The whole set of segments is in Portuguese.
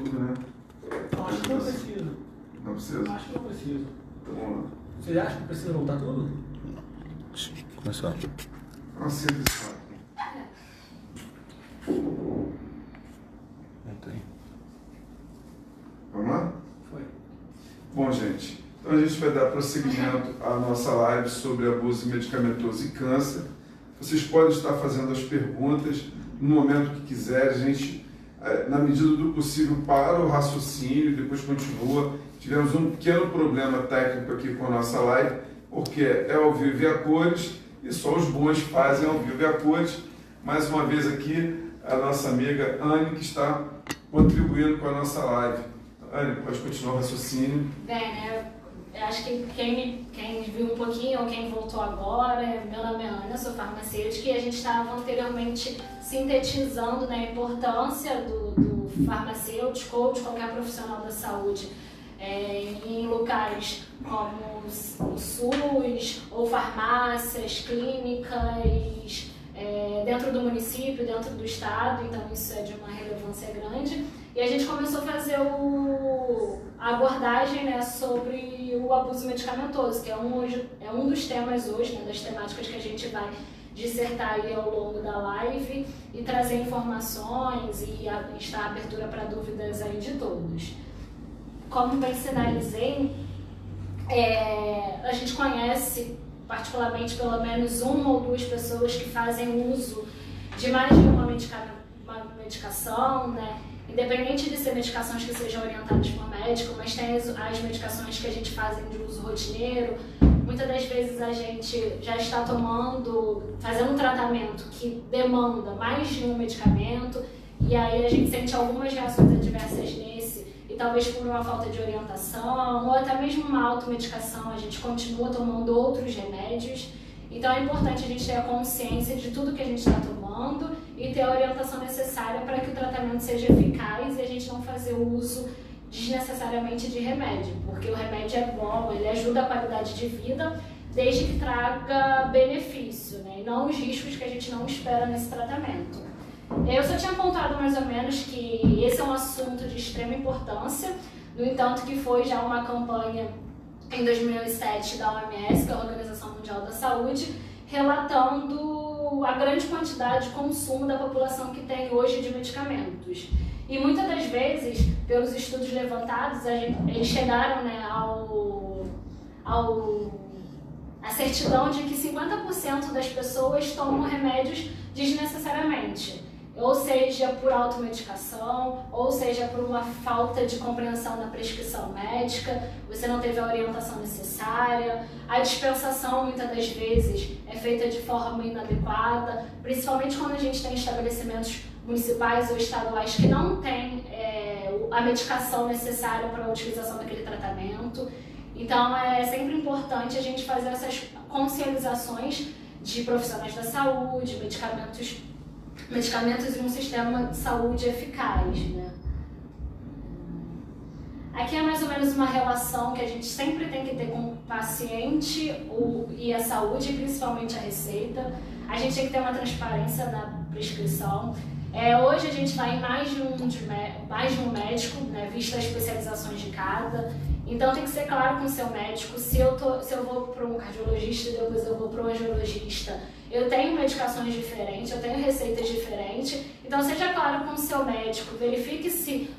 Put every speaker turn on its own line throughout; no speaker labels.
tudo, né?
Não, acho que não precisa.
Não precisa?
Acho que não precisa.
Então vamos lá.
Você acha que precisa voltar tudo?
Começou.
Nossa, isso.
Entrei.
Vamos lá?
Foi.
Bom, gente, então a gente vai dar prosseguimento à nossa live sobre abuso medicamentoso e câncer. Vocês podem estar fazendo as perguntas no momento que quiserem. A gente, na medida do possível, para o raciocínio e depois continua. Tivemos um pequeno problema técnico aqui com a nossa live, porque é ao vivo e a cores, e só os bons fazem ao vivo e a cores. Mais uma vez aqui, a nossa amiga Anne, que está contribuindo com a nossa live. Anne, pode continuar o raciocínio.
Bem, né? Eu acho que quem viu um pouquinho ou quem voltou agora, meu nome é Ana, sou farmacêutica, e a gente estava anteriormente sintetizando, né, a importância do farmacêutico ou de qualquer profissional da saúde em locais como o SUS ou farmácias, clínicas, dentro do município, dentro do estado, então isso é de uma relevância grande. E a gente começou a fazer a abordagem, né, sobre o abuso medicamentoso, que é um dos temas hoje, né, das temáticas que a gente vai dissertar aí ao longo da live e trazer informações e estar à abertura para dúvidas aí de todos. Como bem sinalizei, a gente conhece particularmente pelo menos uma ou duas pessoas que fazem uso de mais de uma medicação, né? Independente de ser medicações que sejam orientadas por médico, mas tem as medicações que a gente faz de uso rotineiro. Muitas das vezes a gente já está fazendo um tratamento que demanda mais de um medicamento, e aí a gente sente algumas reações adversas nesse, e talvez por uma falta de orientação, ou até mesmo uma automedicação, a gente continua tomando outros remédios. Então é importante a gente ter a consciência de tudo que a gente está tomando e ter a orientação necessária para que o tratamento seja eficaz e a gente não fazer o uso desnecessariamente de remédio, porque o remédio é bom, ele ajuda a qualidade de vida, desde que traga benefício, né? E não os riscos que a gente não espera nesse tratamento. Eu só tinha apontado mais ou menos que esse é um assunto de extrema importância, no entanto que foi já uma campanha em 2007 da OMS, que é a Organização Mundial da Saúde, relatando a grande quantidade de consumo da população que tem hoje de medicamentos. E muitas das vezes, pelos estudos levantados, eles chegaram, né, a certidão de que 50% das pessoas tomam remédios desnecessariamente. Ou seja, por automedicação, ou seja, por uma falta de compreensão da prescrição médica, você não teve a orientação necessária, a dispensação muitas das vezes é feita de forma inadequada, principalmente quando a gente tem estabelecimentos municipais ou estaduais que não têm a medicação necessária para a utilização daquele tratamento. Então é sempre importante a gente fazer essas conscientizações de profissionais da saúde, medicamentos e um sistema de saúde eficaz, né? Aqui é mais ou menos uma relação que a gente sempre tem que ter com o paciente e a saúde, principalmente a receita. A gente tem que ter uma transparência na prescrição. Hoje a gente vai em mais de um médico, né, vista as especializações de cada. Então tem que ser claro com o seu médico, se eu vou para um cardiologista e depois eu vou para um angiologista, eu tenho medicações diferentes, eu tenho receitas diferentes. Então seja claro com o seu médico, verifique se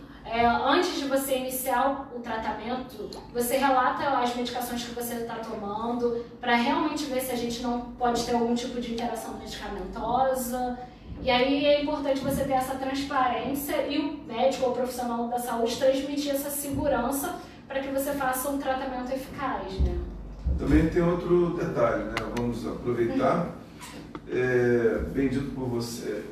antes de você iniciar o tratamento, você relata as medicações que você está tomando, para realmente ver se a gente não pode ter algum tipo de interação medicamentosa. E aí é importante você ter essa transparência e o médico ou o profissional da saúde transmitir essa segurança para que você faça um tratamento eficaz, né?
Também tem outro detalhe, né? Vamos aproveitar, bem dito por você,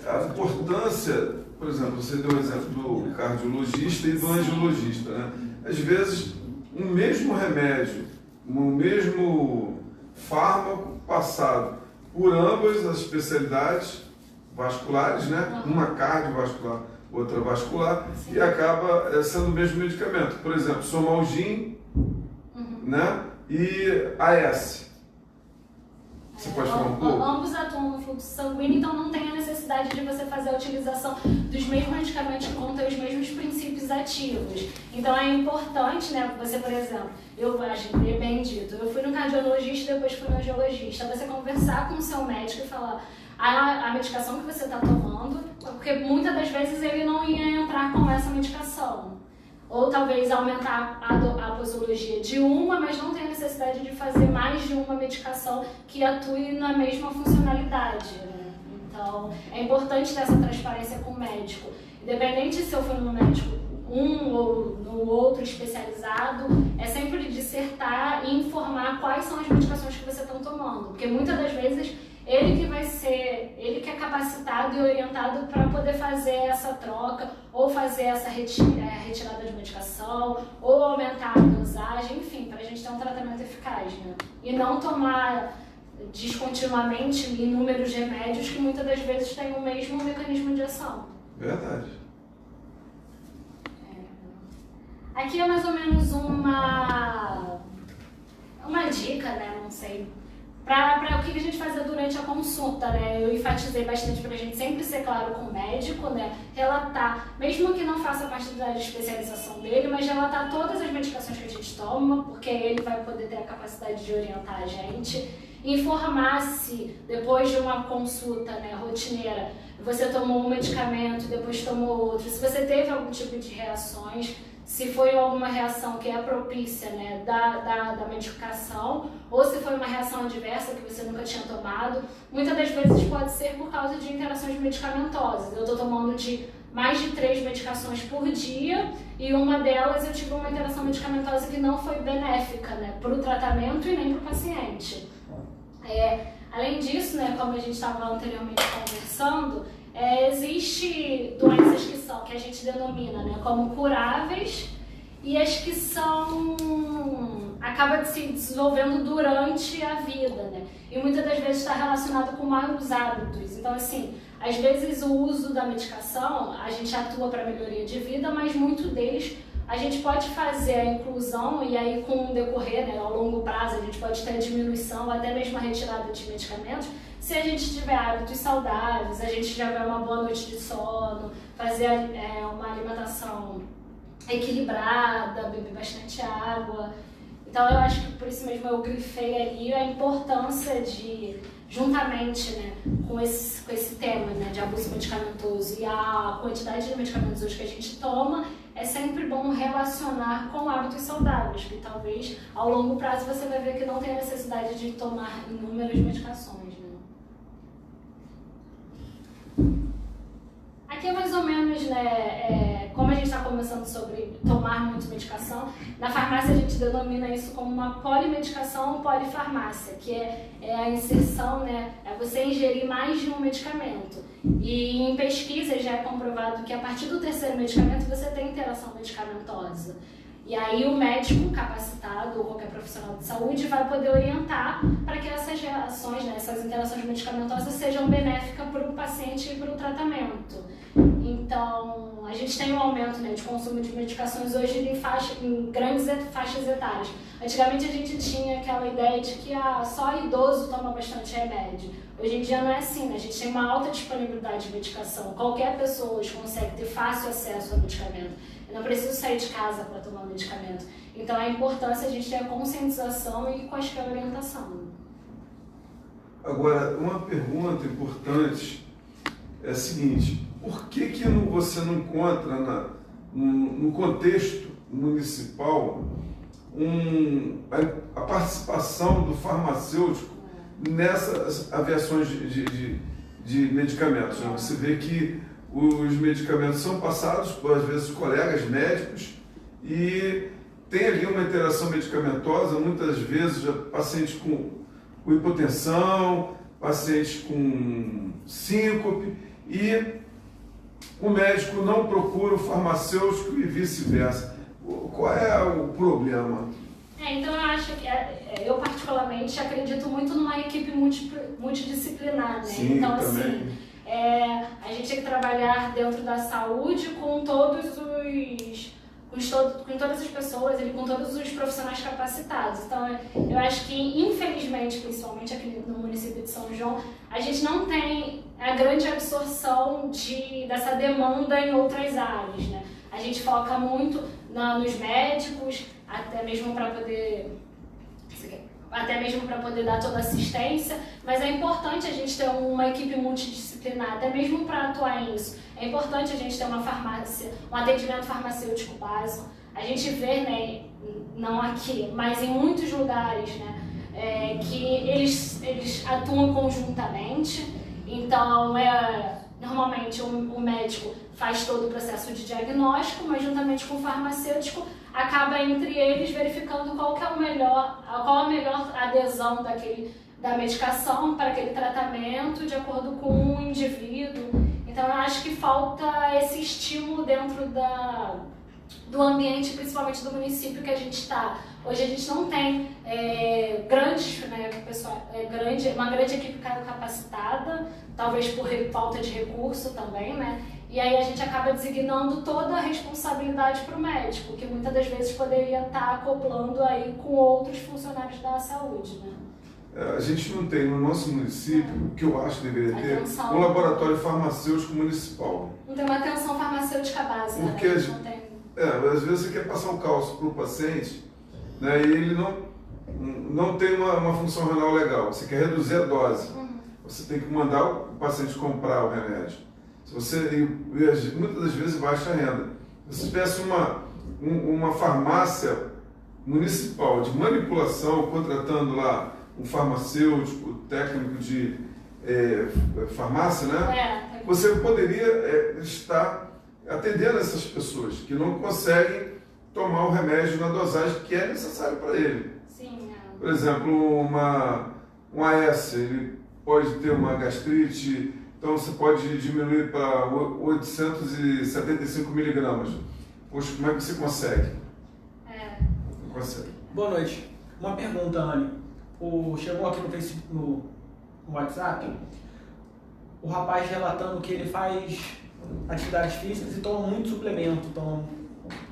a importância, por exemplo, você deu o exemplo do cardiologista e do angiologista, né? Às vezes, um mesmo remédio, um mesmo fármaco passado por ambas as especialidades vasculares, né? Uma cardiovascular, outra vascular, sim, e acaba sendo o mesmo medicamento. Por exemplo, Somalgin, né? E AS. Você pode falar um pouco?
Ambos atuam no fluxo sanguíneo, então não tem a necessidade de você fazer a utilização dos mesmos medicamentos que contêm os mesmos princípios ativos. Então é importante, né, você, por exemplo, eu acho bem dito, eu fui no cardiologista e depois fui no angiologista, você conversar com o seu médico e falar a medicação que você está tomando, porque muitas das vezes ele não ia entrar com essa medicação. Ou talvez aumentar a posologia de uma, mas não tem a necessidade de fazer mais de uma medicação que atue na mesma funcionalidade, né? Então, é importante ter essa transparência com o médico. Independente se eu for no médico um ou no outro especializado, é sempre dissertar e informar quais são as medicações que você está tomando. Porque muitas das vezes ele que é capacitado e orientado para poder fazer essa troca, ou fazer essa retirada de medicação, ou aumentar a dosagem, enfim, para a gente ter um tratamento eficaz, né? E não tomar descontinuamente inúmeros remédios que muitas das vezes têm o mesmo mecanismo de ação.
Verdade.
Aqui é mais ou menos uma dica, né? Não sei. Para o que a gente fazia durante a consulta, né? Eu enfatizei bastante para a gente sempre ser claro com o médico, né? Relatar, mesmo que não faça parte da especialização dele, mas relatar todas as medicações que a gente toma, porque ele vai poder ter a capacidade de orientar a gente. Informar se depois de uma consulta, né, rotineira, você tomou um medicamento, depois tomou outro, se você teve algum tipo de reações, se foi alguma reação que é propícia, né, da medicação, ou se foi uma reação adversa que você nunca tinha tomado. Muitas das vezes pode ser por causa de interações medicamentosas. Eu estou tomando mais de 3 medicações por dia e uma delas eu tive uma interação medicamentosa que não foi benéfica, né, para o tratamento e nem para o paciente. Além disso, né, como a gente estava anteriormente conversando, existe doenças que a gente denomina, né, como curáveis e as que acaba se desenvolvendo durante a vida, né? E muitas das vezes está relacionado com maus hábitos. Então, assim, às vezes o uso da medicação, a gente atua para melhoria de vida, mas muito deles a gente pode fazer a inclusão e aí com o decorrer, né, ao longo prazo, a gente pode ter a diminuição, até mesmo a retirada de medicamentos, se a gente tiver hábitos saudáveis, a gente tiver uma boa noite de sono, fazer uma alimentação equilibrada, beber bastante água. Então eu acho que por isso mesmo eu grifei ali a importância de, juntamente, né, com esse tema, né, de abuso medicamentoso e a quantidade de medicamentos hoje que a gente toma, é sempre bom relacionar com hábitos saudáveis, que talvez ao longo prazo você vai ver que não tem necessidade de tomar inúmeras medicações, né? Aqui é mais ou menos, né, como a gente está conversando sobre tomar muito medicação, na farmácia a gente denomina isso como uma polimedicação ou polifarmácia, que é a inserção, né, é você ingerir mais de um medicamento. E em pesquisa já é comprovado que a partir do 3º medicamento você tem interação medicamentosa. E aí o médico capacitado ou qualquer profissional de saúde vai poder orientar para que essas reações, né, essas interações medicamentosas sejam benéficas para o paciente e para o tratamento. Então, a gente tem um aumento, né, de consumo de medicações hoje em grandes faixas etárias. Antigamente a gente tinha aquela ideia de que só idoso toma bastante remédio. Hoje em dia não é assim, né? A gente tem uma alta disponibilidade de medicação. Qualquer pessoa hoje consegue ter fácil acesso ao medicamento. Eu não preciso sair de casa para tomar medicamento. Então é importante a gente ter a conscientização e quaisquer orientação.
Agora, uma pergunta importante é a seguinte: por que você não encontra no contexto municipal a participação do farmacêutico nessas aviações de medicamentos? Né? Você vê que os medicamentos são passados por, às vezes, colegas médicos e tem ali uma interação medicamentosa, muitas vezes pacientes com hipotensão, pacientes com síncope, e o médico não procura o farmacêutico e vice-versa. Qual é o problema?
Então eu acho que, eu particularmente acredito muito numa equipe multidisciplinar, né?
Sim,
então,
também.
assim, a gente tem que trabalhar dentro da saúde com todas as pessoas, com todos os profissionais capacitados. Então, eu acho que, infelizmente, principalmente aqui no município de São João, a gente não tem a grande absorção dessa demanda em outras áreas, né? A gente foca muito nos médicos, até mesmo para poder dar toda a assistência, mas é importante a gente ter uma equipe multidisciplinar, até mesmo para atuar nisso. É importante a gente ter uma farmácia, um atendimento farmacêutico básico. A gente vê, né, não aqui, mas em muitos lugares, né, que eles atuam conjuntamente. Então, normalmente o médico faz todo o processo de diagnóstico, mas juntamente com o farmacêutico acaba entre eles verificando qual a melhor adesão da medicação para aquele tratamento de acordo com o indivíduo. Então eu acho que falta esse estímulo dentro do ambiente, principalmente do município que a gente está. Hoje a gente não tem uma grande equipe capacitada, talvez por falta de recurso também, né? E aí a gente acaba designando toda a responsabilidade para o médico, que muitas das vezes poderia estar acoplando aí com outros funcionários da saúde, né?
A gente não tem no nosso município, o que eu acho que deveria ter, um laboratório farmacêutico municipal.
Não tem uma atenção farmacêutica básica,
porque
né? Não tem.
Às vezes você quer passar um cálcio para o paciente, né, e ele não tem uma função renal legal, você quer reduzir a dose, você tem que mandar o paciente comprar o remédio. Se você, muitas das vezes, baixa renda. Se tivesse uma farmácia municipal de manipulação, contratando lá um farmacêutico, técnico de farmácia, né? Você poderia estar atendendo essas pessoas que não conseguem tomar o remédio na dosagem que é necessário para ele.
Sim,
Por exemplo, um AS, ele pode ter uma gastrite, então você pode diminuir para 875 miligramas. Poxa, como é que você consegue? Não consegue.
Boa noite. Uma pergunta, Anne. Chegou aqui no Facebook, no WhatsApp, o rapaz relatando que ele faz atividades físicas e toma muito suplemento, toma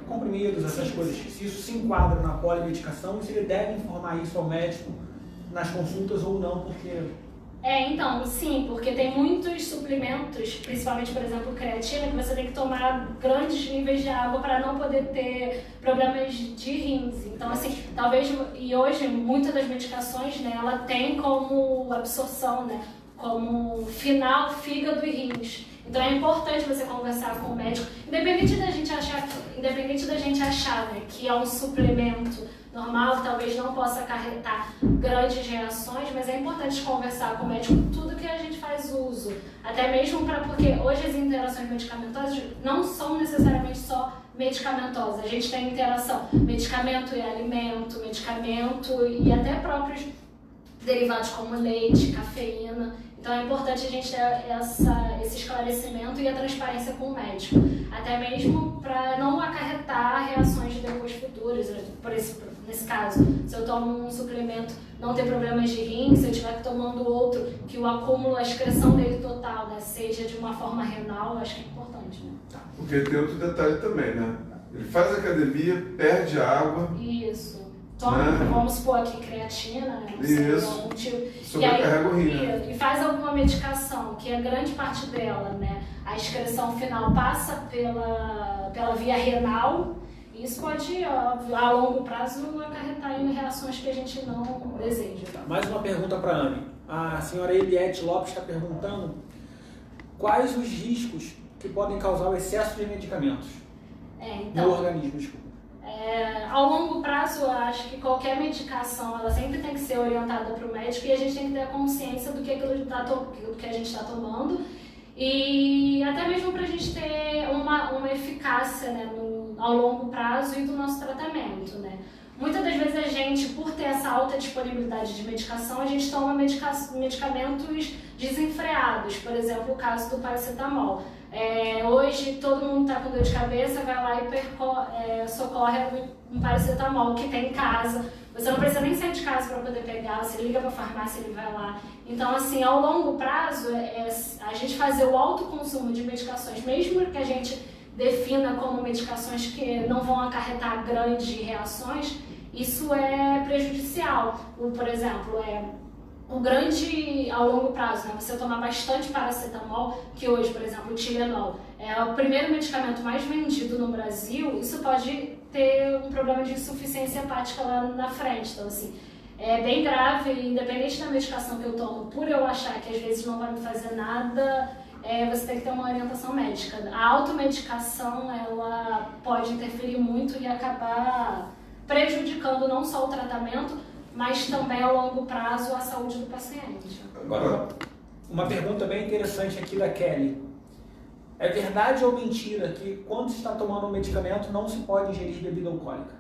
comprimidos, essas coisas. Se isso se enquadra na polimedicação, se ele deve informar isso ao médico nas consultas ou não, porque...
Então, sim, porque tem muitos suplementos, principalmente, por exemplo, creatina, que você tem que tomar grandes níveis de água para não poder ter problemas de rins. Então, assim, talvez, e hoje, muitas das medicações, né, ela tem como absorção, né, como final, fígado e rins. Então é importante você conversar com o médico, independente da gente achar, né, que é um suplemento normal, talvez não possa acarretar grandes reações, mas é importante conversar com o médico tudo que a gente faz uso. Até mesmo porque hoje as interações medicamentosas não são necessariamente só medicamentosas. A gente tem interação medicamento e alimento, medicamento e até próprios derivados como leite, cafeína. Então é importante a gente ter esse esclarecimento e a transparência com o médico, até mesmo para não acarretar reações de depois futuras. Nesse caso, se eu tomo um suplemento, não ter problemas de rim, se eu estiver tomando outro, que o acúmulo, a excreção dele total, né, seja de uma forma renal, eu acho que é importante. Né?
Porque tem outro detalhe também, né? Ele faz academia, perde água.
Isso. Toma, vamos supor aqui, creatina, né?
Isso. Sobrecarrega o rim, né?
E faz alguma medicação, que a grande parte dela, né? A excreção final passa pela via renal. E isso pode, a longo prazo, acarretar em reações que a gente não deseja.
Mais uma pergunta para a Anne. A senhora Eliette Lopes está perguntando quais os riscos que podem causar o excesso de medicamentos no organismo, desculpa.
Ao longo prazo, eu acho que qualquer medicação, ela sempre tem que ser orientada para o médico e a gente tem que ter a consciência do que a gente está tomando e até mesmo para a gente ter uma eficácia, né, ao longo prazo e do nosso tratamento, né. Muitas das vezes a gente, por ter essa alta disponibilidade de medicação, a gente toma medicamentos desenfreados, por exemplo, o caso do paracetamol. Hoje todo mundo está com dor de cabeça, vai lá e socorre um paracetamol que tem em casa. Você não precisa nem sair de casa para poder pegar, você liga para a farmácia e ele vai lá. Então, assim, ao longo prazo, a gente fazer o alto consumo de medicações, mesmo que a gente defina como medicações que não vão acarretar grandes reações, isso é prejudicial. Por exemplo, o grande ao longo prazo, né? Você tomar bastante paracetamol, que hoje, por exemplo, o Tilenol, é o primeiro medicamento mais vendido no Brasil, isso pode ter um problema de insuficiência hepática lá na frente. Então, assim, é bem grave, independente da medicação que eu tomo, por eu achar que às vezes não vai me fazer nada, você tem que ter uma orientação médica. A automedicação, ela pode interferir muito e acabar prejudicando não só o tratamento, mas também a longo prazo a saúde do paciente.
Agora, uma pergunta bem interessante aqui da Kelly. É verdade ou mentira que quando se está tomando um medicamento não se pode ingerir bebida alcoólica?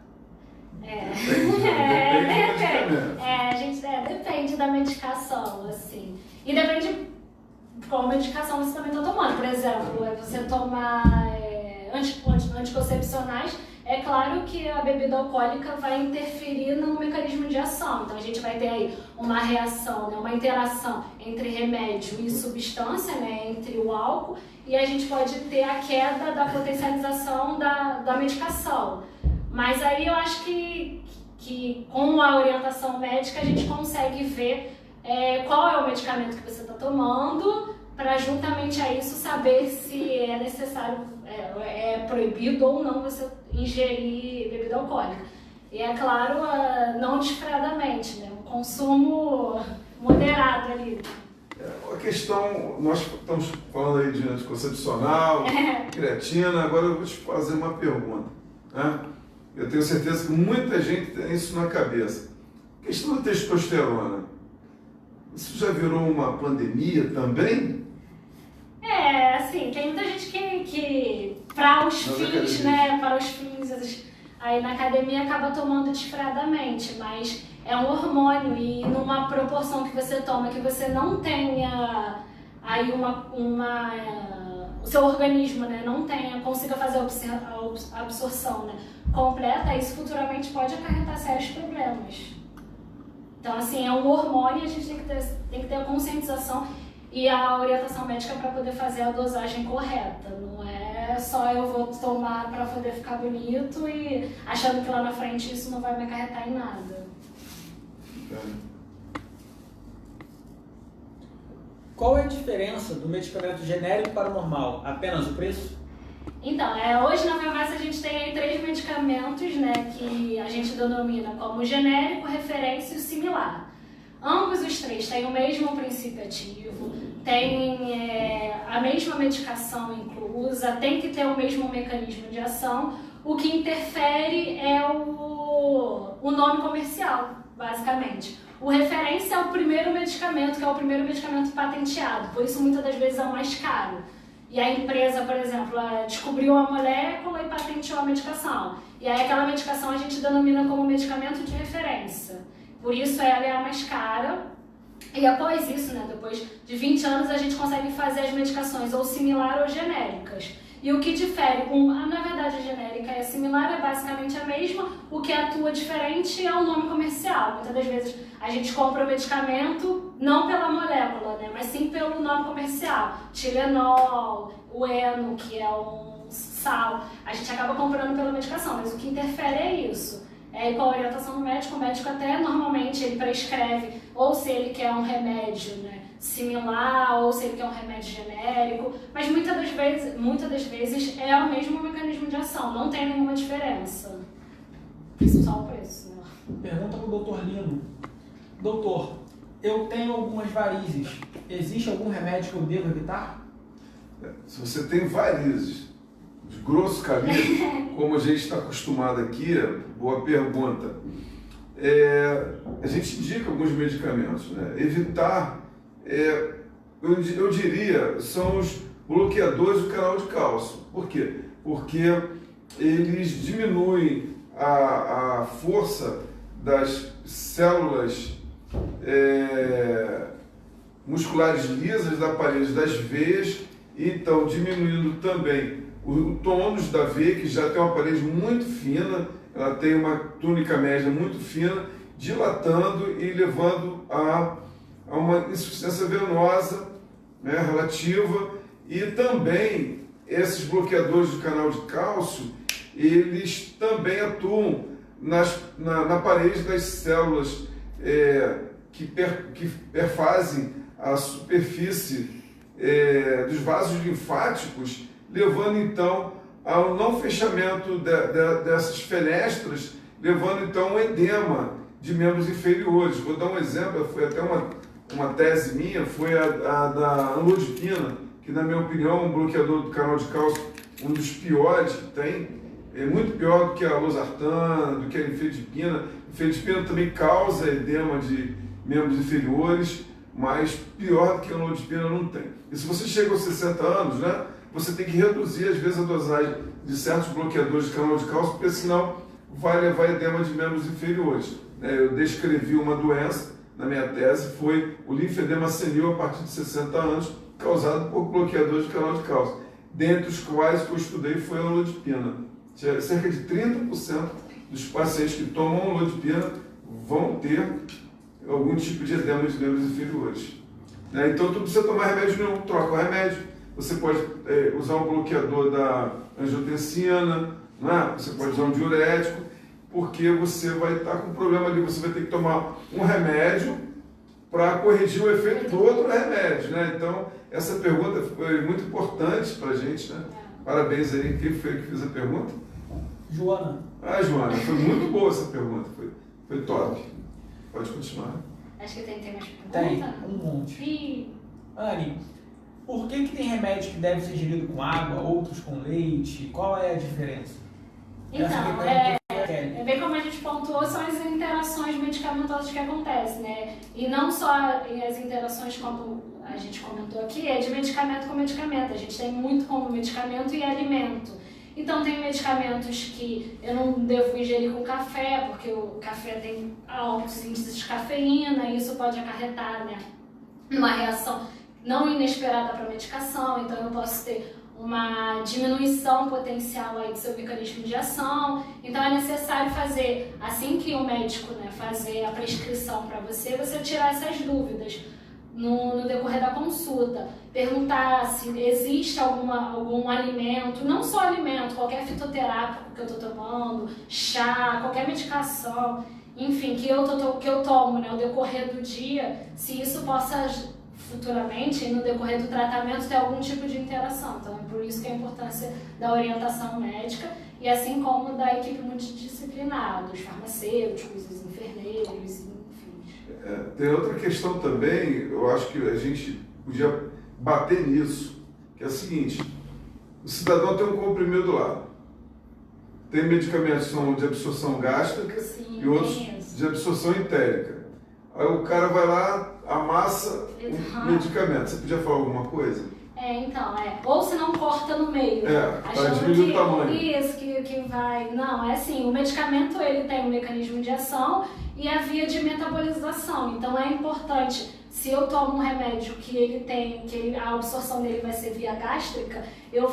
Depende da medicação, assim. E depende de qual medicação você também está tomando. Por exemplo, você tomar anticoncepcionais, é claro que a bebida alcoólica vai interferir no mecanismo de ação. Então a gente vai ter aí uma reação, né, uma interação entre remédio e substância, né, entre o álcool, e a gente pode ter a queda da potencialização da medicação. Mas aí eu acho que com a orientação médica a gente consegue ver qual é o medicamento que você está tomando, para juntamente a isso saber se é necessário, é proibido ou não você ingerir bebida alcoólica. E é claro, não desfreadamente, né? Um consumo moderado ali.
A questão, nós estamos falando aí de anticoncepcional, creatina, agora eu vou te fazer uma pergunta, né? Eu tenho certeza que muita gente tem isso na cabeça. A questão da testosterona, isso já virou uma pandemia também?
Assim, tem muita gente que para os fins, né, para os fins, aí na academia acaba tomando desfreadamente, mas é um hormônio e numa proporção que você toma que você não tenha aí o seu organismo, né, não consiga fazer a absorção, né, completa, isso futuramente pode acarretar sérios problemas. Então, assim, é um hormônio e a gente tem que ter a conscientização e a orientação médica para poder fazer a dosagem correta. Não é só eu vou tomar para poder ficar bonito e achando que lá na frente isso não vai me acarretar em nada.
Qual é a diferença do medicamento genérico para o normal? Apenas o preço?
Então, hoje na farmácia a gente tem aí 3 medicamentos, né, que a gente denomina como genérico, referência e similar. Ambos os 3 têm o mesmo princípio ativo, têm a mesma medicação inclusa, tem que ter o mesmo mecanismo de ação. O que interfere é o nome comercial, basicamente. O referência é o primeiro medicamento, que é o primeiro medicamento patenteado, por isso muitas das vezes é o mais caro. E a empresa, por exemplo, descobriu a molécula e patenteou a medicação. E aí aquela medicação a gente denomina como medicamento de referência. Por isso ela é a mais cara. E após isso, né, depois de 20 anos, a gente consegue fazer as medicações ou similar ou genéricas. E o que difere, na verdade a genérica e a similar é basicamente a mesma, o que atua diferente é o nome comercial. Muitas das vezes a gente compra o medicamento não pela molécula, né, mas sim pelo nome comercial. Tilenol, o Eno, que é um sal, a gente acaba comprando pela medicação, mas o que interfere é isso. E com a orientação do médico, o médico até normalmente ele prescreve, ou se ele quer um remédio, né, similar, ou se ele quer um remédio genérico, mas muitas das vezes é o mesmo mecanismo de ação, não tem nenhuma diferença. Só o preço, né?
Pergunta para o Dr. Lino. Doutor, eu tenho algumas varizes, existe algum remédio que eu devo evitar?
Se você tem varizes de grosso calibre, como a gente está acostumado aqui, boa pergunta. A gente indica alguns medicamentos, né? Evitar, eu diria, são os bloqueadores do canal de cálcio. Por quê? Porque eles diminuem a força das células musculares lisas da parede das veias, e então diminuindo também o tônus da veia, que já tem uma parede muito fina, ela tem uma túnica média muito fina, dilatando e levando a uma insuficiência venosa, né, relativa. E também esses bloqueadores do canal de cálcio, eles também atuam na parede das células que perfazem a superfície dos vasos linfáticos, levando então ao não fechamento dessas fenestras, levando então a um edema de membros inferiores. Vou dar um exemplo, foi até uma tese minha, foi a da amlodipina, que na minha opinião é um bloqueador do canal de cálcio, um dos piores que tem, é muito pior do que a losartana, do que a nifedipina. A nifedipina também causa edema de membros inferiores, mas pior do que a amlodipina não tem. E se você chega aos 60 anos, né, você tem que reduzir às vezes a dosagem de certos bloqueadores de canal de cálcio, porque senão vai levar edema de membros inferiores. Eu descrevi uma doença na minha tese, foi o linfedema senil a partir de 60 anos, causado por bloqueadores de canal de cálcio, dentre os quais que eu estudei foi a amlodipina. Cerca de 30% dos pacientes que tomam amlodipina vão ter algum tipo de edema de membros inferiores. Então, tu não precisa tomar remédio nenhum, troca o remédio. Você pode usar um bloqueador da angiotensina, né? Você pode usar um diurético, porque você vai estar com um problema ali, você vai ter que tomar um remédio para corrigir o efeito do outro remédio, né? Então, essa pergunta foi muito importante para a gente, né? Parabéns aí, quem foi que fez a pergunta?
Joana.
Joana, foi muito boa essa pergunta, foi top. Pode continuar.
Acho que tem mais perguntas.
Tem, um monte.
E...
Anny, por que tem remédio que deve ser ingerido com água, outros com leite? Qual é a diferença?
Então, bem como a gente pontuou, são as interações medicamentosas que acontecem, né? E não só as interações, como a gente comentou aqui, é de medicamento com medicamento. A gente tem muito como medicamento e alimento. Então, tem medicamentos que eu não devo ingerir com café, porque o café tem altos índices de cafeína, e isso pode acarretar, né, uma reação não inesperada para a medicação. Então, eu posso ter uma diminuição potencial aí do seu mecanismo de ação. Então, é necessário fazer, assim que o médico, né, fazer a prescrição para você, você tirar essas dúvidas no decorrer da consulta. Perguntar se existe algum alimento, não só alimento, qualquer fitoterápico que eu estou tomando, chá, qualquer medicação, enfim, que eu tomo, né, no decorrer do dia, se isso possa futuramente, no decorrer do tratamento, ter algum tipo de interação. Então, é por isso que a importância da orientação médica, e assim como da equipe multidisciplinar, dos farmacêuticos, dos enfermeiros, enfim.
Tem outra questão também, eu acho que a gente podia bater nisso, que é a seguinte: o cidadão tem um comprimido lá, tem medicamentos que são de absorção gástrica. Sim, e outros de absorção entérica. Aí o cara vai lá, amassa um medicamento. Você podia falar alguma coisa?
Ou se não corta no meio.
Para diminuir o tamanho.
Isso, que vai... Não, é assim, o medicamento ele tem um mecanismo de ação e a via de metabolização. Então é importante, se eu tomo um remédio que a absorção dele vai ser via gástrica, eu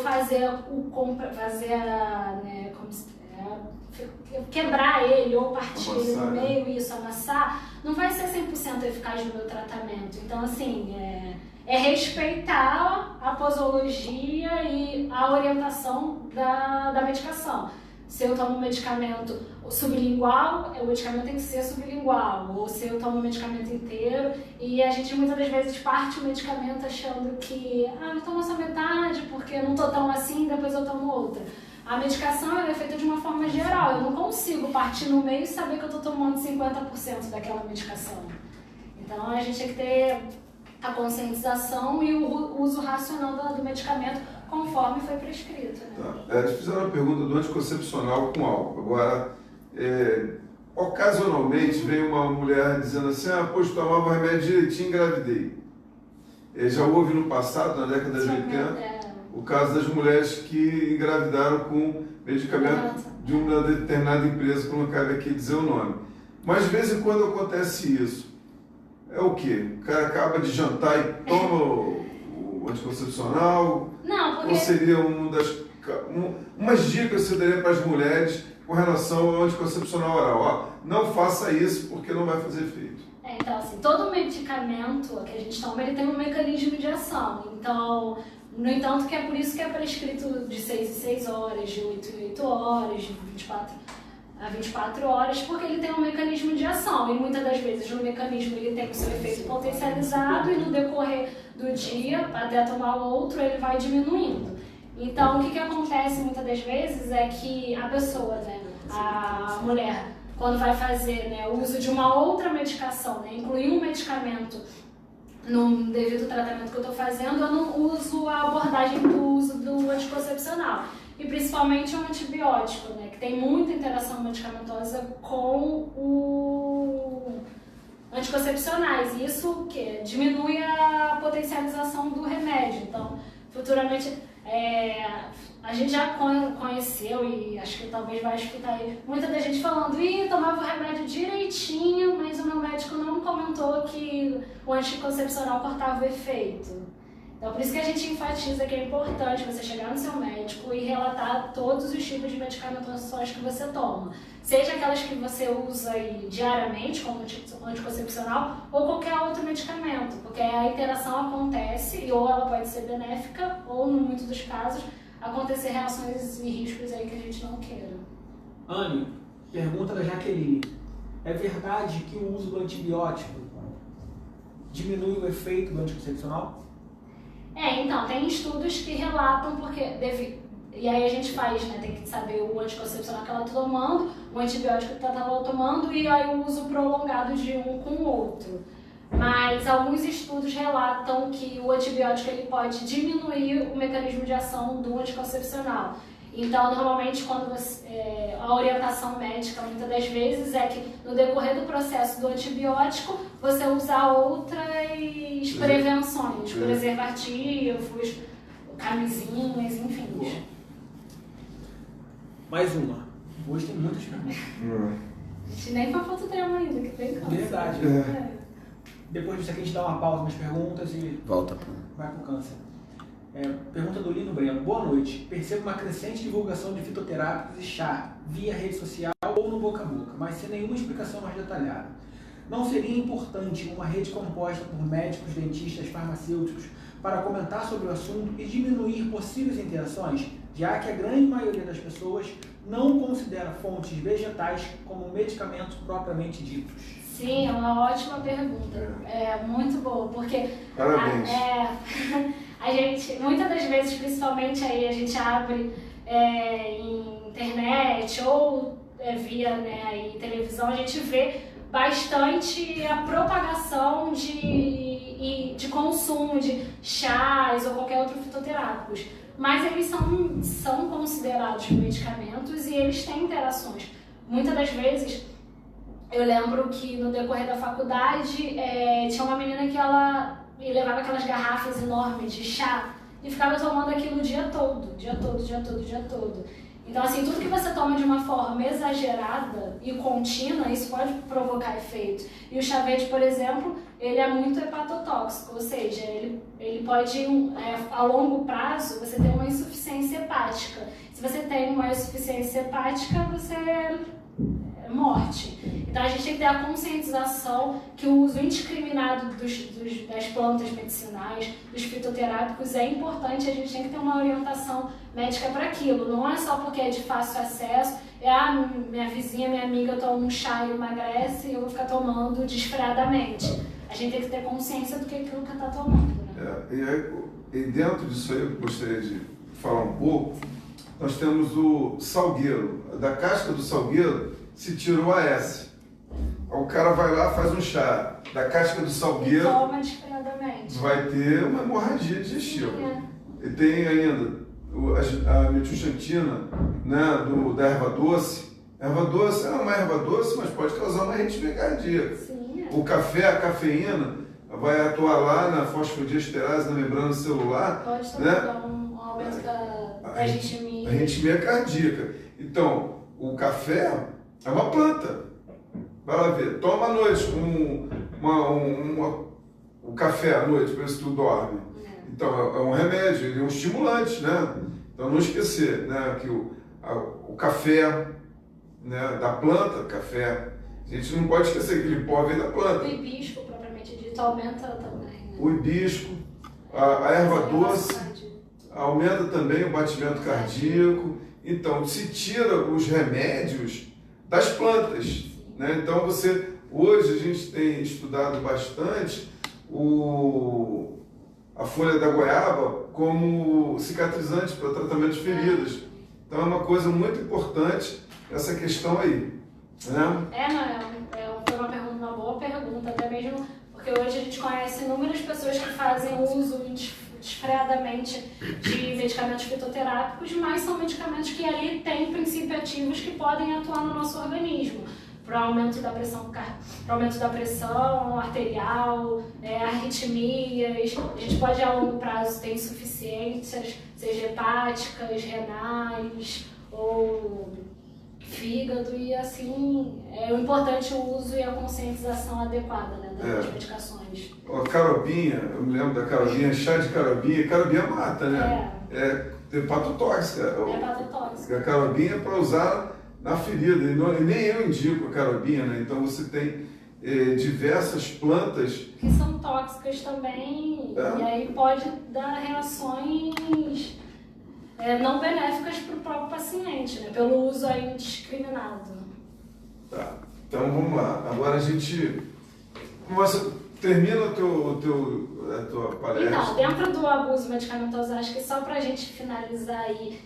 quebrar ele ou partir ele no meio, isso, amassar, não vai ser 100% eficaz no meu tratamento. Então, assim, é respeitar a posologia e a orientação da medicação. Se eu tomo um medicamento sublingual, o medicamento tem que ser sublingual. Ou se eu tomo o medicamento inteiro, e a gente muitas das vezes parte o medicamento achando que eu tomo essa metade porque eu não estou tão assim, depois eu tomo outra. A medicação é feita de uma forma geral. Eu não consigo partir no meio e saber que eu estou tomando 50% daquela medicação. Então a gente tem que ter a conscientização e o uso racional do medicamento conforme foi prescrito. Né?
Eles fizeram uma pergunta do anticoncepcional com álcool. Agora, ocasionalmente vem uma mulher dizendo assim: pois tomava o remédio direitinho e engravidei. Já houve no passado, na década de 80, o caso das mulheres que engravidaram com medicamento de uma determinada empresa, que não cabe aqui dizer o nome. Mas de vez em quando acontece isso. É o quê? O cara acaba de jantar e toma o anticoncepcional?
Não, porque...
Ou seria umas dicas que você daria para as mulheres com relação ao anticoncepcional oral? Não faça isso porque não vai fazer efeito.
Então, assim, todo medicamento que a gente toma, ele tem um mecanismo de ação. Então, no entanto, que é por isso que é prescrito de 6 em 6 horas, de 8 em 8 horas, de 24 a 24 horas, porque ele tem um mecanismo de ação. E muitas das vezes o mecanismo ele tem o seu efeito potencializado e no decorrer do dia, até tomar outro, ele vai diminuindo. Então, o que acontece muitas das vezes é que a pessoa, né, a mulher, quando vai fazer, né, o uso de uma outra medicação, né, incluir um medicamento no devido tratamento que eu estou fazendo, eu não uso a abordagem do uso do anticoncepcional. E principalmente o antibiótico, né, que tem muita interação medicamentosa com o anticoncepcionais. E isso que diminui a potencialização do remédio. Então, futuramente, a gente já conheceu e acho que talvez vai escutar aí muita da gente falando: ih, tomava o remédio direitinho, mas o meu médico não comentou que o anticoncepcional cortava o efeito. Então, por isso que a gente enfatiza que é importante você chegar no seu médico e relatar todos os tipos de medicamentações que você toma. Seja aquelas que você usa aí diariamente, como anticoncepcional, ou qualquer outro medicamento, porque a interação acontece e ou ela pode ser benéfica, ou, em muitos dos casos, acontecer reações e riscos aí que a gente não queira.
Anne, pergunta da Jaqueline. É verdade que o uso do antibiótico diminui o efeito do anticoncepcional?
Então, tem estudos que relatam e aí a gente faz, né, tem que saber o anticoncepcional que ela está tomando, o antibiótico que ela está tomando e aí o uso prolongado de um com o outro. Mas alguns estudos relatam que o antibiótico ele pode diminuir o mecanismo de ação do anticoncepcional. Então, normalmente, quando a orientação médica, muitas das vezes, é que no decorrer do processo do antibiótico, você usar outras prevenções, preservativos, camisinhas, enfim.
Mais uma. Hoje tem muitas perguntas.
A gente nem foi para outro tema ainda, que tem câncer.
Verdade. Depois disso aqui a gente dá uma pausa nas perguntas e
Volta.
vai pro câncer. Pergunta do Lino Breno. Boa noite. Percebo uma crescente divulgação de fitoterápicos e chá via rede social ou no boca a boca, mas sem nenhuma explicação mais detalhada. Não seria importante uma rede composta por médicos, dentistas, farmacêuticos para comentar sobre o assunto e diminuir possíveis interações, já que a grande maioria das pessoas não considera fontes vegetais como medicamentos propriamente ditos?
Sim, é uma ótima pergunta. É muito boa, porque
Parabéns.
A gente, muitas das vezes, principalmente aí a gente abre em internet ou via, né, aí, televisão, a gente vê bastante a propagação de consumo de chás ou qualquer outro fitoterápicos. Mas eles são considerados medicamentos e eles têm interações. Muitas das vezes, eu lembro que no decorrer da faculdade tinha uma menina que ela levava aquelas garrafas enormes de chá e ficava tomando aquilo o dia todo. Então, assim, tudo que você toma de uma forma exagerada e contínua, isso pode provocar efeito. E o chá verde, por exemplo, ele é muito hepatotóxico, ou seja, ele pode, a longo prazo, você ter uma insuficiência hepática. Se você tem uma insuficiência hepática, você morte. Então a gente tem que ter a conscientização que o uso indiscriminado das plantas medicinais, dos fitoterápicos é importante, a gente tem que ter uma orientação médica para aquilo. Não é só porque é de fácil acesso, minha vizinha, minha amiga toma um chá e emagrece e eu vou ficar tomando desfreadamente. A gente tem que ter consciência do que aquilo que está tomando. Né?
E dentro disso aí eu gostaria de falar um pouco. Nós temos o salgueiro. Da casca do salgueiro se tira o AS. O cara vai lá, faz um chá da casca do salgueiro,
toma desesperadamente.
Vai ter uma hemorragia digestiva. E tem ainda a metilxantina, né, da erva doce. A erva doce é uma erva doce, mas pode causar uma arritmia cardíaca. O café, a cafeína, vai atuar lá na fosfodiesterase, na membrana celular.
Pode também dar um aumento da arritmia.
Arritmia cardíaca. Então, o café é uma planta. Vai lá ver. Toma à noite o café à noite, para ver se tu dorme. Então, é um remédio, ele é um estimulante, né? Então, não esquecer, né, que o café, né, da planta, café, a gente não pode esquecer que ele pode vir da planta.
O hibisco, propriamente dito, aumenta também. Né?
O hibisco, a erva doce, aumenta também o batimento cardíaco. Então, se tira os remédios das plantas, né? Então, hoje a gente tem estudado bastante a folha da goiaba como cicatrizante para tratamento de feridas. Então é uma coisa muito importante essa questão aí, né?
Foi uma boa pergunta, até mesmo porque hoje a gente conhece inúmeras pessoas que fazem uso desfreadamente de medicamentos fitoterápicos, mas são medicamentos que ali têm princípios ativos que podem atuar no nosso organismo. Para o aumento da pressão arterial, arritmias, a gente pode a longo prazo ter insuficiências, seja hepáticas, renais ou fígado, e assim é importante o uso e a conscientização adequada, né, das medicações.
A carobinha, eu me lembro da carobinha, chá de carobinha mata, né? É hepatotóxica.
É hepatotóxica.
A carobinha é para usar na ferida, e nem eu indico a carobinha, né? Então você tem diversas plantas
que são tóxicas também, e aí pode dar reações não benéficas para o próprio paciente, né? Pelo uso aí indiscriminado.
Tá, então vamos lá. Agora a gente termina a tua palestra.
Então, dentro do abuso medicamentoso, acho que só para a gente finalizar aí,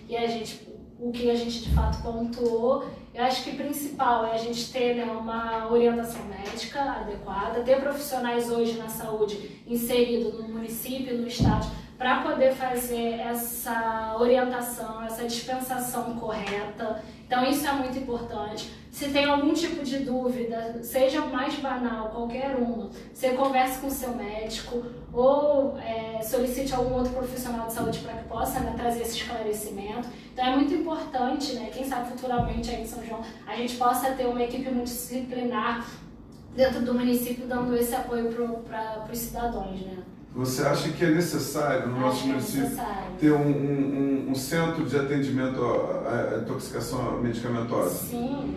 o que a gente de fato pontuou, eu acho que o principal é a gente ter uma orientação médica adequada, ter profissionais hoje na saúde inseridos no município, no estado, para poder fazer essa orientação, essa dispensação correta. Então isso é muito importante. Se tem algum tipo de dúvida, seja mais banal, qualquer uma, você converse com o seu médico ou solicite algum outro profissional de saúde para que possa trazer esse esclarecimento. Então é muito importante, né, quem sabe futuramente aí em São João, a gente possa ter uma equipe multidisciplinar dentro do município dando esse apoio para os cidadãos, né?
Você acha que é necessário no nosso município ter um centro de atendimento à intoxicação medicamentosa?
Sim,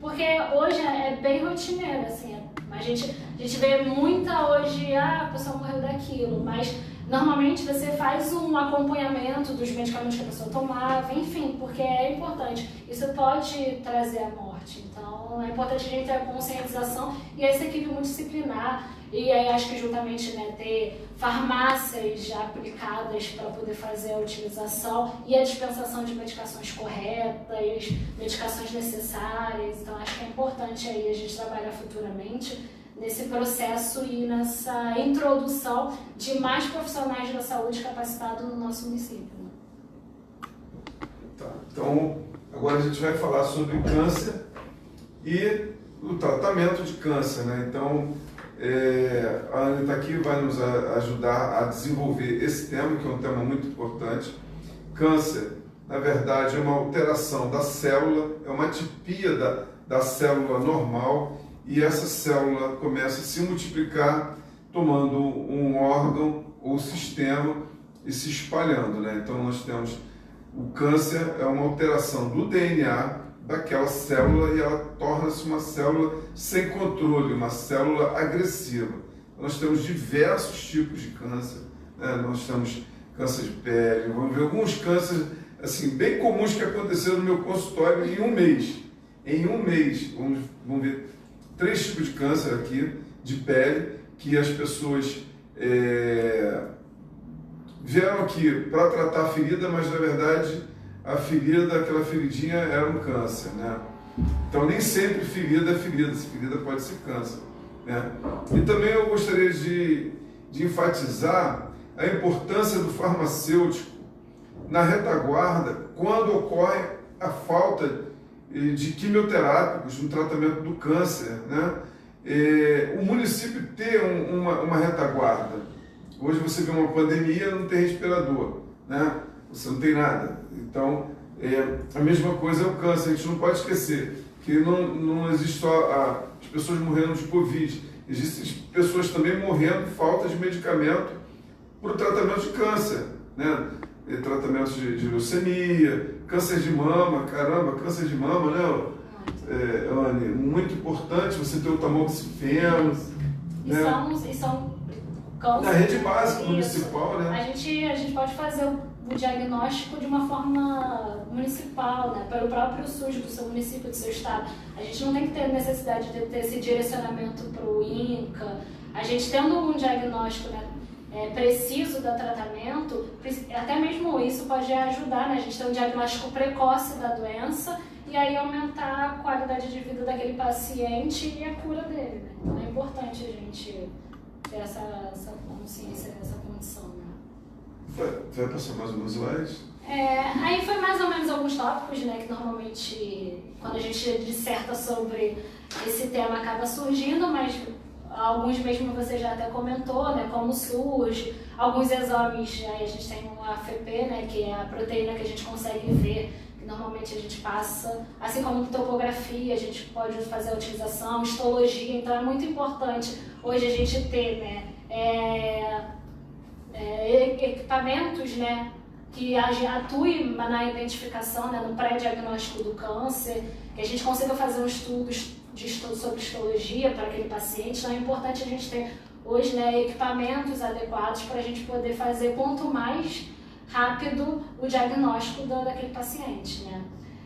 porque hoje é bem rotineiro, assim, a gente vê muita hoje, a pessoa morreu daquilo, mas normalmente você faz um acompanhamento dos medicamentos que a pessoa tomava, enfim, porque é importante. Isso pode trazer a morte, então é importante a gente ter a conscientização e essa equipe multidisciplinar. E aí acho que juntamente, né, ter farmácias já aplicadas para poder fazer a utilização e a dispensação de medicações corretas, medicações necessárias. Então acho que é importante aí a gente trabalhar futuramente nesse processo e nessa introdução de mais profissionais da saúde capacitados no nosso município.
Tá, então agora a gente vai falar sobre câncer e o tratamento de câncer, né? Então a Anitta aqui vai nos ajudar a desenvolver esse tema, que é um tema muito importante. Câncer, na verdade, é uma alteração da célula, é uma atipia da célula normal, e essa célula começa a se multiplicar tomando um órgão ou sistema e se espalhando, né? Então nós temos o câncer, é uma alteração do DNA daquela célula e ela torna-se uma célula sem controle, uma célula agressiva. Nós temos diversos tipos de câncer, né? Nós temos câncer de pele, vamos ver alguns cânceres assim, bem comuns que aconteceram no meu consultório em um mês. Em um mês, vamos ver 3 tipos de câncer aqui, de pele, que as pessoas vieram aqui para tratar a ferida, mas na verdade a ferida, aquela feridinha era um câncer, né? Então nem sempre ferida é ferida, essa ferida pode ser câncer, né? E também eu gostaria de enfatizar a importância do farmacêutico na retaguarda quando ocorre a falta de quimioterápicos no tratamento do câncer, né? O município ter uma retaguarda. Hoje você vê uma pandemia, não tem respirador, né? Você não tem nada. Então, a mesma coisa é o câncer. A gente não pode esquecer que não existe só as pessoas morrendo de Covid. Existem pessoas também morrendo por falta de medicamento para o tratamento de câncer, né? Tratamentos de leucemia, câncer de mama, caramba, câncer de mama, né, Anne? Muito importante você ter o tamoxifeno.
E são câncer,
na rede básica municipal, né?
A gente pode fazer o diagnóstico de uma forma municipal, né? Pelo próprio SUS do seu município, do seu estado. A gente não tem que ter necessidade de ter esse direcionamento para o INCA. A gente tendo um diagnóstico, né, preciso do tratamento, até mesmo isso pode ajudar, né? A gente ter um diagnóstico precoce da doença e aí aumentar a qualidade de vida daquele paciente e a cura dele, né? Então é importante a gente ter essa consciência, essa condição, né?
Vai passar mais alguns slides?
Aí foi mais ou menos alguns tópicos, né, que normalmente quando a gente disserta sobre esse tema acaba surgindo, mas alguns mesmo você já até comentou, né, como surge, alguns exames, aí a gente tem o AFP, né, que é a proteína que a gente consegue ver, que normalmente a gente passa, assim como topografia, a gente pode fazer a utilização, histologia, então é muito importante hoje a gente ter, né, equipamentos, né, que atuem na identificação, né, no pré-diagnóstico do câncer, que a gente consiga fazer um estudo sobre histologia para aquele paciente. Então é importante a gente ter hoje, né, equipamentos adequados para a gente poder fazer quanto mais rápido o diagnóstico daquele paciente, né.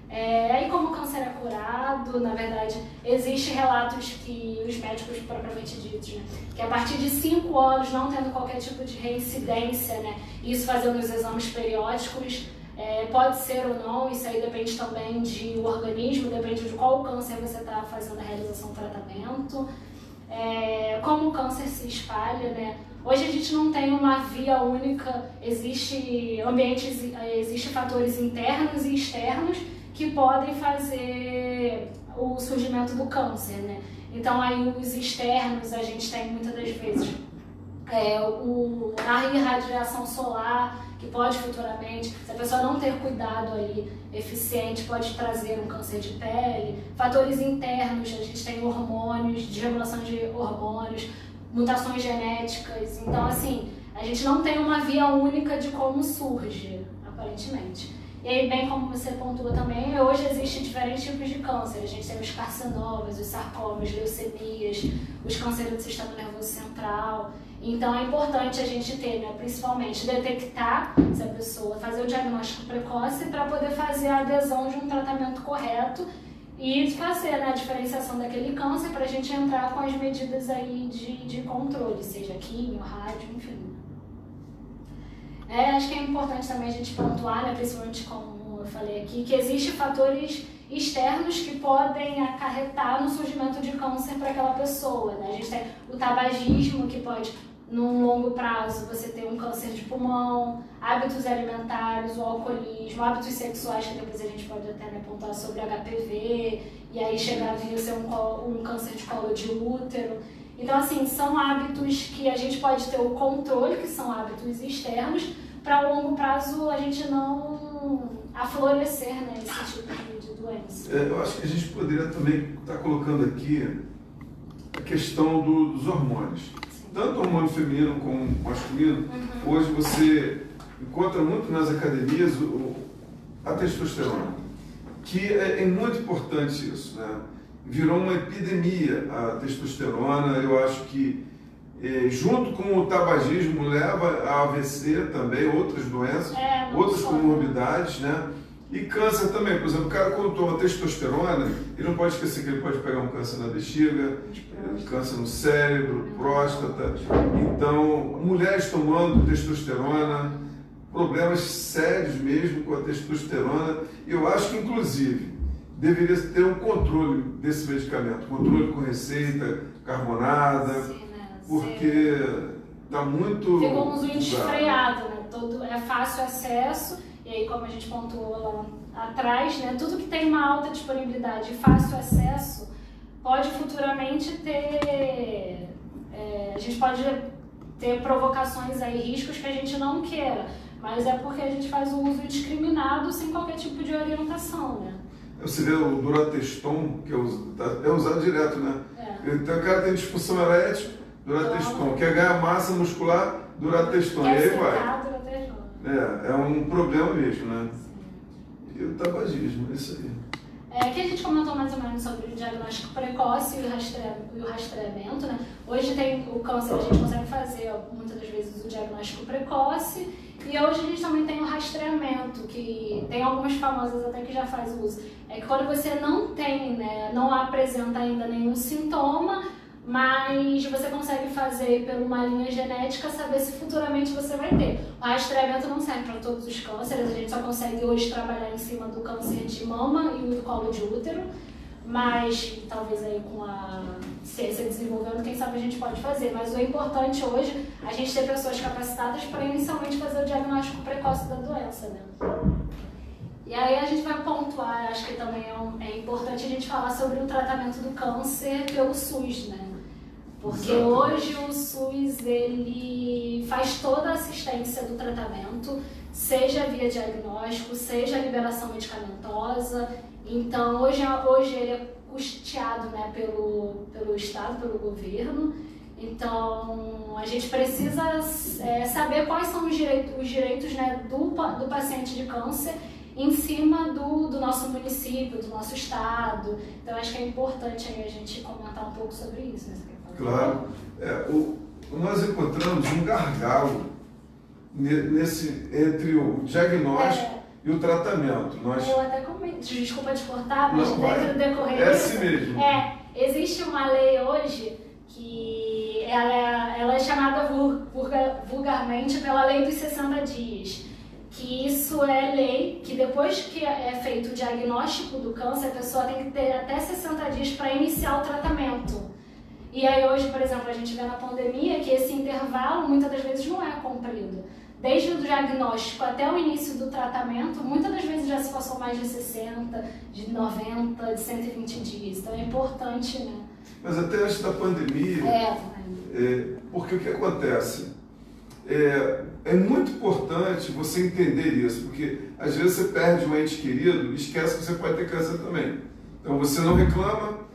Aí como o câncer é curado, na verdade, existem relatos que os médicos propriamente ditos, né, que a partir de 5 anos, não tendo qualquer tipo de reincidência, né, isso fazendo os exames periódicos, pode ser ou não, isso aí depende também do organismo, depende de qual câncer você está fazendo a realização do tratamento, como o câncer se espalha, né. Hoje a gente não tem uma via única, existem fatores internos e externos que podem fazer o surgimento do câncer, né? Então aí os externos a gente tem muitas das vezes a irradiação solar, que pode futuramente, se a pessoa não ter cuidado aí eficiente, pode trazer um câncer de pele. Fatores internos, a gente tem hormônios, desregulação de hormônios, mutações genéticas. Então assim, a gente não tem uma via única de como surge, aparentemente. E aí, bem como você pontuou também, hoje existem diferentes tipos de câncer. A gente tem os carcinomas, os sarcomas, leucemias, os cânceres do sistema nervoso central. Então é importante a gente ter, né, principalmente, detectar se a pessoa, fazer o diagnóstico precoce para poder fazer a adesão de um tratamento correto e fazer, né, a diferenciação daquele câncer para a gente entrar com as medidas aí de controle, seja químio, rádio, enfim. Acho que é importante também a gente pontuar, né, principalmente como eu falei aqui, que existem fatores externos que podem acarretar no surgimento de câncer para aquela pessoa, né? A gente tem o tabagismo, que pode, num longo prazo, você ter um câncer de pulmão, hábitos alimentares, o alcoolismo, hábitos sexuais, que depois a gente pode até, né, pontuar sobre HPV, e aí chegar a vir a ser um câncer de colo de útero. Então, assim, são hábitos que a gente pode ter o controle, que são hábitos externos, para a longo prazo a gente não aflorescer, né, esse tipo de doença.
Eu acho que a gente poderia também estar colocando aqui a questão dos hormônios. Sim. Tanto o hormônio feminino como o masculino, hoje você encontra muito nas academias a testosterona, que é muito importante isso, né? Virou uma epidemia a testosterona. Eu acho que junto com o tabagismo leva a AVC também, outras doenças, outras comorbidades, né? E câncer também. Por exemplo, o cara quando toma testosterona, ele não pode esquecer que ele pode pegar um câncer na bexiga, câncer no cérebro, próstata. Então, mulheres tomando testosterona, problemas sérios mesmo com a testosterona. Eu acho que, inclusive, deveria ter um controle desse medicamento, controle com receita carbonada, sim, né? Porque está muito...
Ficou um uso desfreado, né? É fácil acesso, e aí como a gente pontuou lá atrás, né? Tudo que tem uma alta disponibilidade e fácil acesso pode futuramente ter... a gente pode ter provocações aí, riscos que a gente não queira, mas é porque a gente faz um uso indiscriminado sem qualquer tipo de orientação, né?
Você vê o Durateston, que é usado direto, né? Então o cara tem disfunção erétil, Durateston. Quer ganhar massa muscular, Durateston. E aí vai. É um problema mesmo, né? Sim. E o tabagismo, é isso aí.
Aqui a gente comentou mais ou menos sobre o diagnóstico precoce e o rastreamento, né? Hoje tem o câncer, a gente consegue fazer muitas das vezes o diagnóstico precoce, e hoje a gente também tem o rastreamento, que tem algumas famosas até que já faz uso. É que quando você não tem, né, não apresenta ainda nenhum sintoma, mas você consegue fazer por uma linha genética saber se futuramente você vai ter. O rastreamento não serve para todos os cânceres, a gente só consegue hoje trabalhar em cima do câncer de mama e o do colo de útero, mas talvez aí com a ciência desenvolvendo, quem sabe a gente pode fazer. Mas o importante hoje é a gente ter pessoas capacitadas para inicialmente fazer o diagnóstico precoce da doença, né? E aí a gente vai pontuar, acho que também é importante a gente falar sobre o tratamento do câncer pelo SUS, né? Porque hoje o SUS, ele faz toda a assistência do tratamento, seja via diagnóstico, seja liberação medicamentosa. Então, hoje ele é custeado, né, pelo Estado, pelo governo. Então, a gente precisa saber quais são os direitos né, do paciente de câncer em cima do nosso município, do nosso estado. Então, acho que é importante aí a gente comentar um pouco sobre isso. Né?
Claro. Nós encontramos um gargalo entre o diagnóstico e o tratamento.
Eu até comentei, desculpa te cortar, mas
não,
dentro do decorrer
é assim mesmo.
Existe uma lei hoje que ela é chamada vulgarmente pela lei dos 60 dias. Que isso é lei, que depois que é feito o diagnóstico do câncer, a pessoa tem que ter até 60 dias para iniciar o tratamento. E aí hoje, por exemplo, a gente vê na pandemia que esse intervalo muitas das vezes não é cumprido. Desde o diagnóstico até o início do tratamento, muitas das vezes já se passou mais de 60, de 90, de 120 dias. Então é importante, né?
Mas até antes da pandemia, porque o que acontece? É muito importante você entender isso, porque às vezes você perde um ente querido e esquece que você pode ter câncer também. Então você não reclama,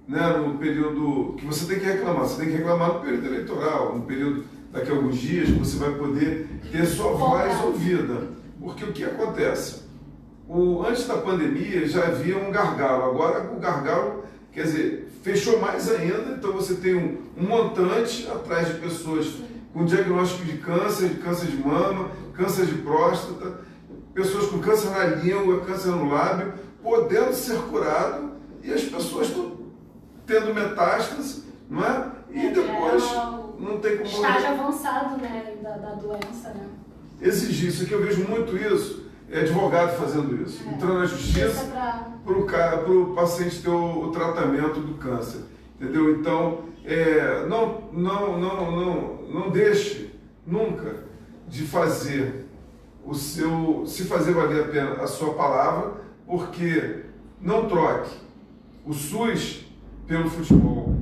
né, no período que você tem que reclamar, você tem que reclamar no período eleitoral, no período daqui a alguns dias que você vai poder ter sua voz ouvida. Porque o que acontece? Antes da pandemia já havia um gargalo, agora o gargalo, quer dizer, fechou mais ainda, então você tem um montante atrás de pessoas com diagnóstico de câncer de mama, câncer de próstata, pessoas com câncer na língua, câncer no lábio, podendo ser curado e as pessoas tendo metástase, não é? E depois não tem como...
Estágio avançado, né, da doença, né?
Exigir isso, que eu vejo muito isso, advogado fazendo isso, entrando na justiça para o paciente ter o tratamento do câncer, entendeu? Então, não deixe nunca de fazer se fazer valer a pena a sua palavra, porque não troque o SUS pelo futebol,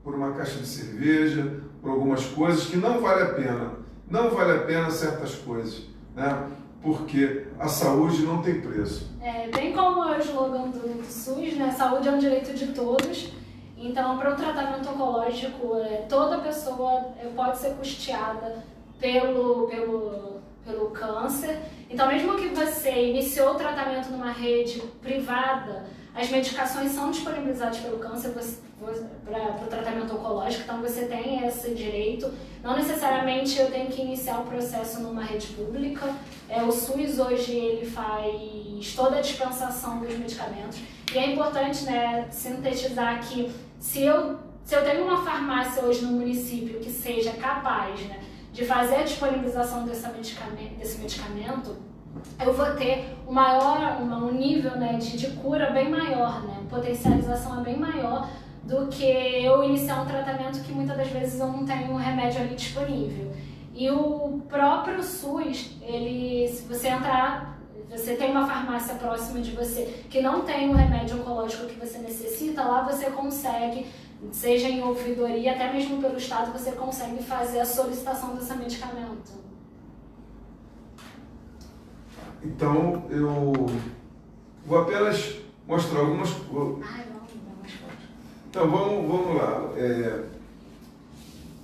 por uma caixa de cerveja, por algumas coisas que não vale a pena. Não vale a pena certas coisas, né? Porque a saúde não tem preço.
Bem como é o slogan do SUS, né? Saúde é um direito de todos. Então, para o tratamento oncológico, toda pessoa pode ser custeada pelo câncer. Então, mesmo que você iniciou o tratamento numa rede privada, as medicações são disponibilizadas pelo câncer para o tratamento oncológico, então você tem esse direito. Não necessariamente eu tenho que iniciar o processo numa rede pública. O SUS hoje ele faz toda a dispensação dos medicamentos. E é importante, né, sintetizar que se eu tenho uma farmácia hoje no município que seja capaz, né, de fazer a disponibilização desse medicamento, eu vou ter um nível, né, de cura bem maior, né, potencialização é bem maior do que eu iniciar um tratamento que muitas das vezes eu não tenho um remédio ali disponível. E o próprio SUS, se você entrar, você tem uma farmácia próxima de você que não tem o remédio oncológico que você necessita, lá você consegue, seja em ouvidoria, até mesmo pelo Estado, você consegue fazer a solicitação desse medicamento.
Então, eu vou apenas mostrar algumas coisas. Então, vamos lá.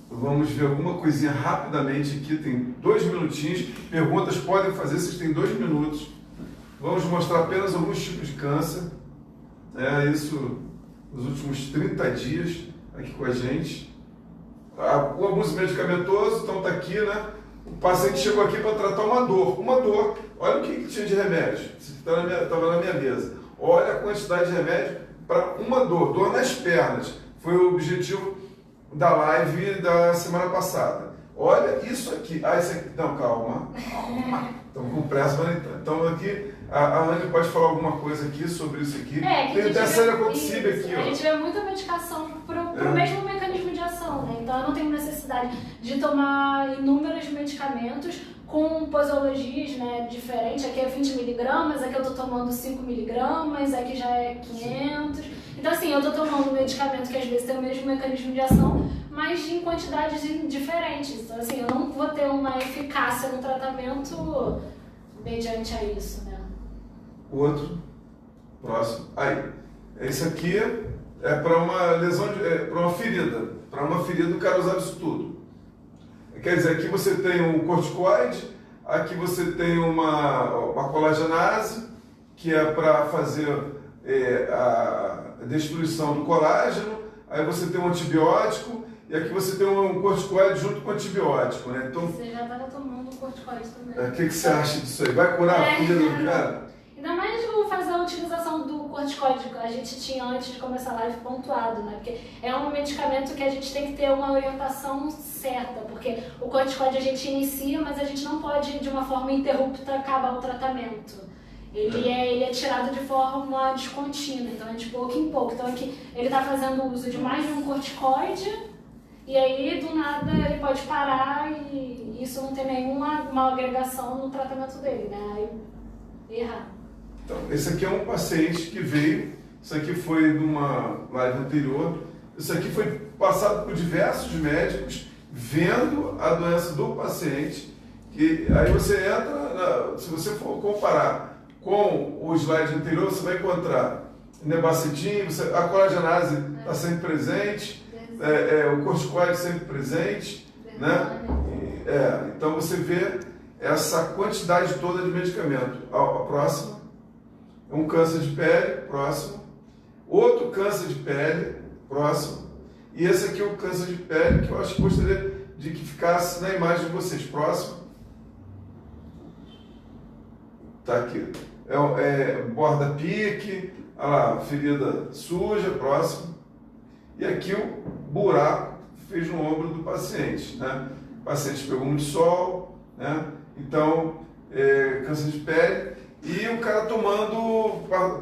Vamos ver alguma coisinha rapidamente aqui, tem 2 minutinhos. Perguntas podem fazer, vocês têm 2 minutos. Vamos mostrar apenas alguns tipos de câncer. Isso nos últimos 30 dias aqui com a gente. O abuso medicamentoso, então está aqui, né? O paciente chegou aqui para tratar uma dor. Olha o que tinha de remédio, estava na minha mesa. Olha a quantidade de remédio para uma dor nas pernas. Foi o objetivo da live da semana passada. Olha isso aqui. Ah, isso aqui. Não, calma. Estamos com pressa, mas então aqui a Anne pode falar alguma coisa aqui sobre isso aqui. Tem até celecoxib aqui, ó.
A gente vê muita medicação pro mesmo mecanismo de ação, né? Então eu não tenho necessidade de tomar inúmeros medicamentos com posologias, né, diferentes. Aqui é 20 miligramas, aqui eu tô tomando 5 miligramas, aqui já é 500. Então assim, eu tô tomando um medicamento que às vezes tem o mesmo mecanismo de ação, mas em quantidades diferentes. Então assim, eu não vou ter uma eficácia no tratamento mediante a isso, né?
O outro, próximo. Aí, esse aqui é para uma lesão, para uma ferida. Para uma ferida o cara usava isso tudo. Quer dizer, aqui você tem um corticoide, aqui você tem uma colagenase, que é para fazer a destruição do colágeno, aí você tem um antibiótico, e aqui você tem um corticoide junto com antibiótico, né? Então,
você já estava tomando corticoide também.
O que você acha disso aí? Vai curar a ferida do cara?
Ainda mais de fazer a utilização do corticoide, a gente tinha antes de começar a live pontuado, né? Porque é um medicamento que a gente tem que ter uma orientação certa, porque o corticoide a gente inicia, mas a gente não pode, de uma forma interrupta, acabar o tratamento. Ele é tirado de forma descontínua, então é de pouco em pouco. Então aqui ele está fazendo uso de mais de um corticoide, e aí do nada ele pode parar e isso não tem nenhuma mal agregação no tratamento dele, né? Aí errar.
Então, esse aqui é um paciente que veio, isso aqui foi numa live anterior, isso aqui foi passado por diversos médicos, vendo a doença do paciente, e aí você entra, se você for comparar com o slide anterior, você vai encontrar nebacetim, a colagenase está sempre presente, o corticoide sempre presente, né? Então você vê essa quantidade toda de medicamento. A próxima é um câncer de pele, próximo. Outro câncer de pele, próximo. E esse aqui é o câncer de pele que eu acho que gostaria de que ficasse na imagem de vocês. Próximo. Tá aqui. Borda pique, olha lá, ferida suja, próximo. E aqui o buraco que fez no ombro do paciente, né? O paciente pegou muito sol, né? Então, câncer de pele. E o cara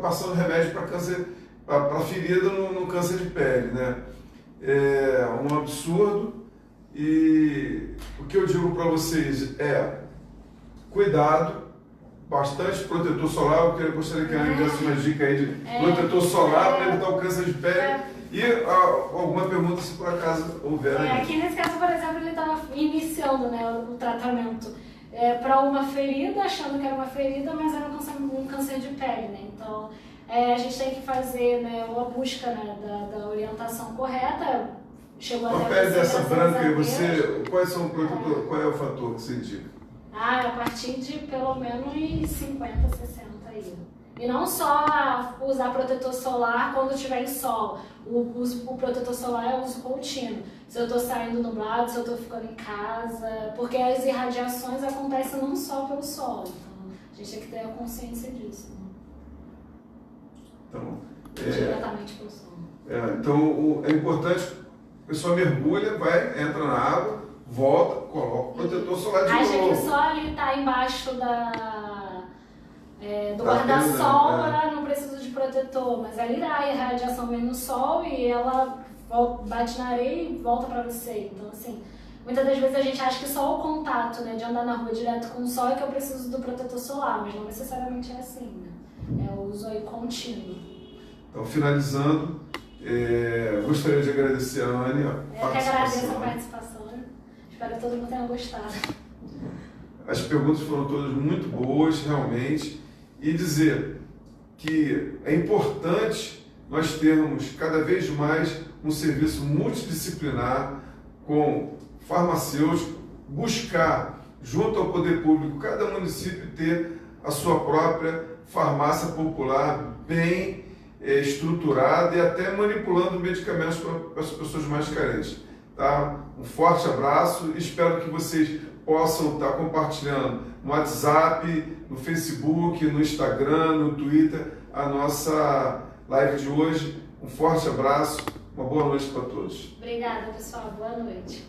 passando remédio para câncer, para ferida no câncer de pele, né? É um absurdo. E o que eu digo para vocês é cuidado, bastante protetor solar. Eu gostaria que a Ana desse uma dica aí de protetor solar para evitar o câncer de pele. E alguma pergunta, se por acaso houver.
Aqui nesse caso, por exemplo, ele estava iniciando, né, o tratamento para uma ferida, achando que era uma ferida, mas era um câncer de pele, né? Então, a gente tem que fazer, né, uma busca, né, da orientação correta. Chegou
uma
até
pele dessa branca, quais são qual é o fator que você indica?
A partir de pelo menos 50, 60 aí. E não só usar protetor solar quando estiver em sol. O protetor solar é uso contínuo. Se eu estou saindo nublado, se eu estou ficando em casa, porque as irradiações acontecem não só pelo sol. Então a gente tem que ter a consciência disso. Né?
Então,
diretamente pelo sol.
Então é importante, a pessoa mergulha, entra na água, volta, coloca o protetor solar de novo.
Acha que só ali está embaixo do guarda-sol, não precisa de protetor, mas ali a radiação vem no sol e ela bate na areia e volta para você. Então, assim, muitas das vezes a gente acha que só o contato, né, de andar na rua direto com o sol é que eu preciso do protetor solar, mas não necessariamente é assim, né? É o uso aí contínuo.
Então, finalizando, gostaria de agradecer a Anne.
Eu que agradeço a participação. Espero que todo mundo tenha gostado.
As perguntas foram todas muito boas, realmente. E dizer que é importante nós termos cada vez mais um serviço multidisciplinar com farmacêutico, buscar junto ao poder público cada município ter a sua própria farmácia popular bem estruturada e até manipulando medicamentos para as pessoas mais carentes. Tá? Um forte abraço e espero que vocês possam estar compartilhando no WhatsApp, no Facebook, no Instagram, no Twitter, a nossa live de hoje. Um forte abraço Uma boa noite para todos.
Obrigada, pessoal. Boa noite.